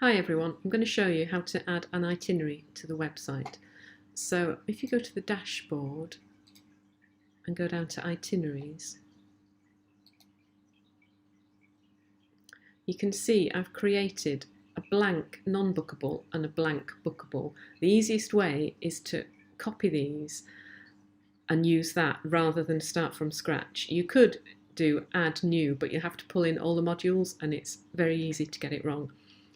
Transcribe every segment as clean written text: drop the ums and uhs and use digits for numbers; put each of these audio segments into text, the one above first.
Hi everyone, I'm going to show you how to add an itinerary to the website. So if you go to the dashboard and go down to itineraries, you can see I've created a blank non-bookable and a blank bookable. The easiest way is to copy these and use that rather than start from scratch. You could do add new, but you have to pull in all the modules and it's very easy to get it wrong.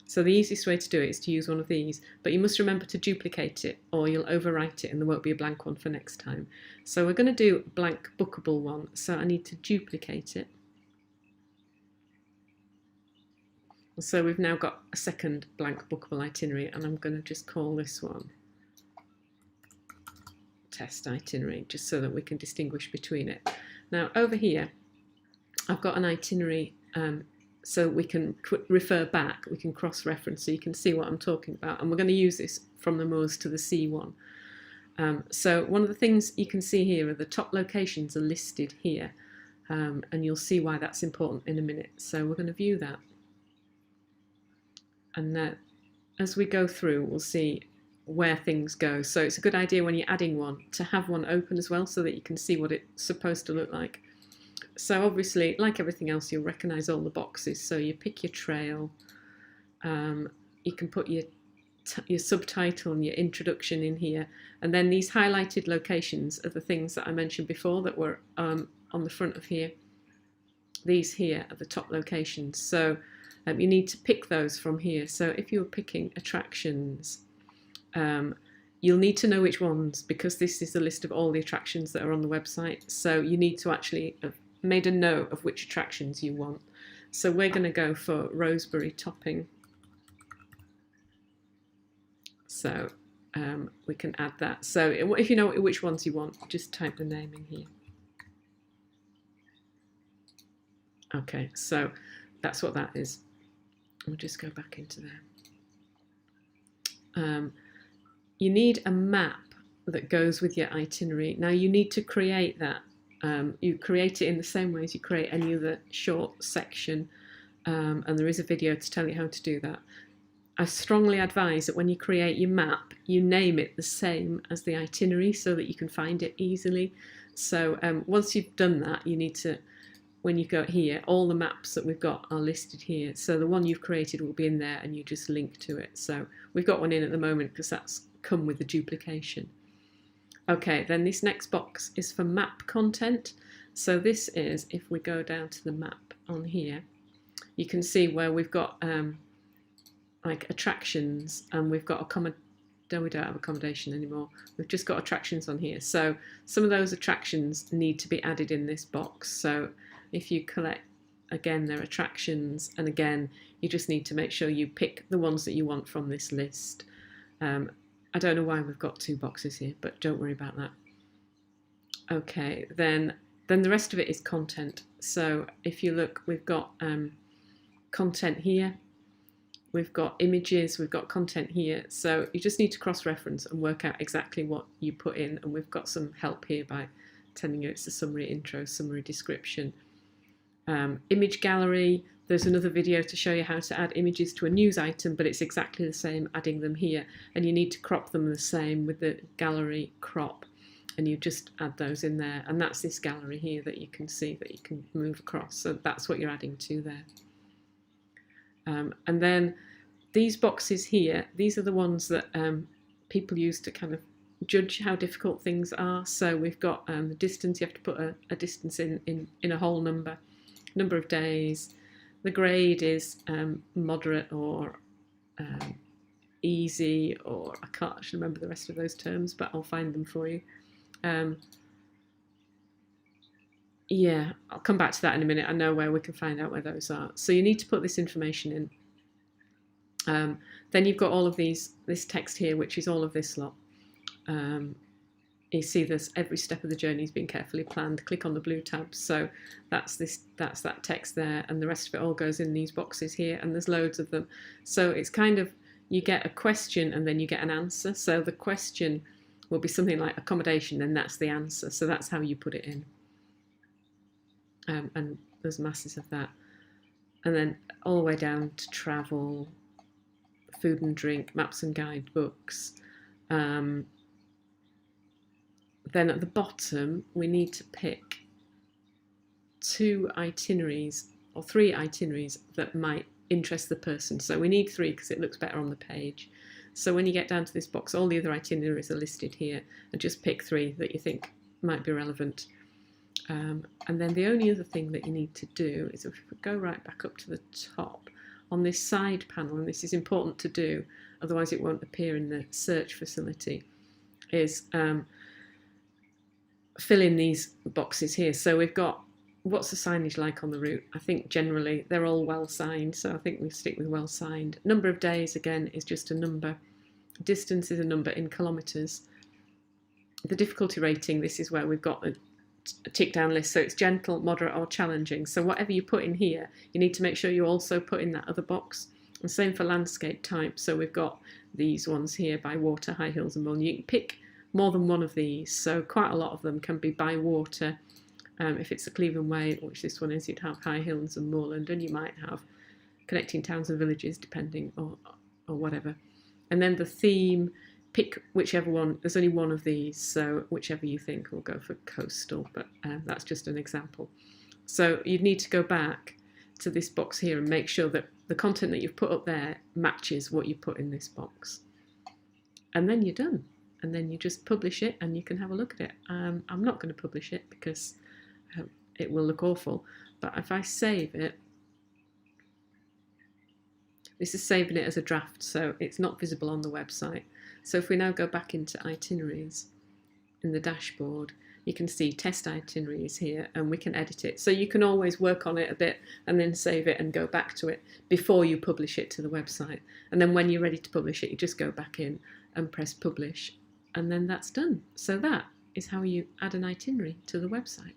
So the easiest way to do it is to use one of these, but you must remember to duplicate it or you'll overwrite it and there won't be a blank one for next time. So we're going to do a blank bookable one, so I need to duplicate it. So we've now got a second blank bookable itinerary and I'm going to just call this one test itinerary, just so that we can distinguish between it. Now over here I've got an itinerary so we can refer back, we can cross-reference so you can see what I'm talking about, and we're going to use this from the moors to the sea one. So one of the things you can see here are the top locations are listed here, and you'll see why that's important in a minute. So we're going to view that, and as we go through we'll see where things go. So it's a good idea when you're adding one to have one open as well so that you can see what it's supposed to look like. So obviously, like everything else, you'll recognise all the boxes. So you pick your trail, you can put your subtitle and your introduction in here, and then these highlighted locations are the things that I mentioned before that were on the front of here. These here are the top locations. So you need to pick those from here. So if you're picking attractions, you'll need to know which ones, because this is the list of all the attractions that are on the website. So you need to actually have made a note of which attractions you want. So we're going to go for Roseberry Topping. So we can add that. So if you know which ones you want, just type the name in here. Okay, so that's what that is. We'll just go back into there. You need a map that goes with your itinerary. Now you need to create that. You create it in the same way as you create any other short section, and there is a video to tell you how to do that. I strongly advise that when you create your map, you name it the same as the itinerary so that you can find it easily. So once you've done that, you need to, when you go here, all the maps that we've got are listed here. So the one you've created will be in there and you just link to it. So we've got one in at the moment because that's come with the duplication. Okay, then this next box is for map content. So this is, if we go down to the map on here, you can see where we've got like attractions, and we've got we don't have accommodation anymore. We've just got attractions on here. So some of those attractions need to be added in this box. So if you collect, again, their attractions, and again, you just need to make sure you pick the ones that you want from this list. I don't know why we've got two boxes here, but don't worry about that. Okay, then the rest of it is content. So if you look, we've got content here, we've got images, we've got content here. So you just need to cross-reference and work out exactly what you put in, and we've got some help here by telling you it's a summary intro, summary description. Image gallery, there's another video to show you how to add images to a news item, but it's exactly the same adding them here, and you need to crop them the same with the gallery crop, and you just add those in there, and that's this gallery here that you can see that you can move across. So that's what you're adding to there. And then these boxes here, these are the ones that people use to kind of judge how difficult things are. So we've got the distance, you have to put a distance in a whole number of days. The grade is moderate or easy, or I can't actually remember the rest of those terms, but I'll find them for you. Yeah, I'll come back to that in a minute. I know where we can find out where those are. So you need to put this information in. Then you've got all of this text here, which is all of this lot. You see there's every step of the journey has been carefully planned. Click on the blue tab. So that's that text there, and the rest of it all goes in these boxes here, and there's loads of them. So it's kind of, you get a question and then you get an answer. So the question will be something like accommodation, and that's the answer. So that's how you put it in. And there's masses of that. And then all the way down to travel, food and drink, maps and guidebooks. Then at the bottom, we need to pick 2 itineraries or 3 itineraries that might interest the person. So we need 3 because it looks better on the page. So when you get down to this box, all the other itineraries are listed here, and just pick 3 that you think might be relevant. And then the only other thing that you need to do is, if we go right back up to the top, on this side panel, and this is important to do, otherwise it won't appear in the search facility, is fill in these boxes here. So we've got, what's the signage like on the route? I think generally they're all well signed, so I think we stick with well signed. Number of days, again, is just a number. Distance is a number in kilometres. The difficulty rating, this is where we've got a tick down list, so it's gentle, moderate or challenging. So whatever you put in here, you need to make sure you also put in that other box. And same for landscape type. So we've got these ones here, by water, high hills and moorland. You can pick more than one of these, so quite a lot of them can be by water. If it's the Cleveland Way, which this one is, you'd have high hills and moorland, and you might have connecting towns and villages, depending, or whatever. And then the theme, pick whichever one. There's only one of these, so whichever you think will go for coastal, but that's just an example. So you'd need to go back to this box here and make sure that the content that you've put up there matches what you put in this box. And then you're done. And then you just publish it and you can have a look at it. I'm not going to publish it because it will look awful, but if I save it, this is saving it as a draft, so it's not visible on the website. So if we now go back into itineraries in the dashboard, you can see test itineraries here, and we can edit it. So you can always work on it a bit and then save it and go back to it before you publish it to the website. And then when you're ready to publish it, you just go back in and press publish, and then that's done. So that is how you add an itinerary to the website.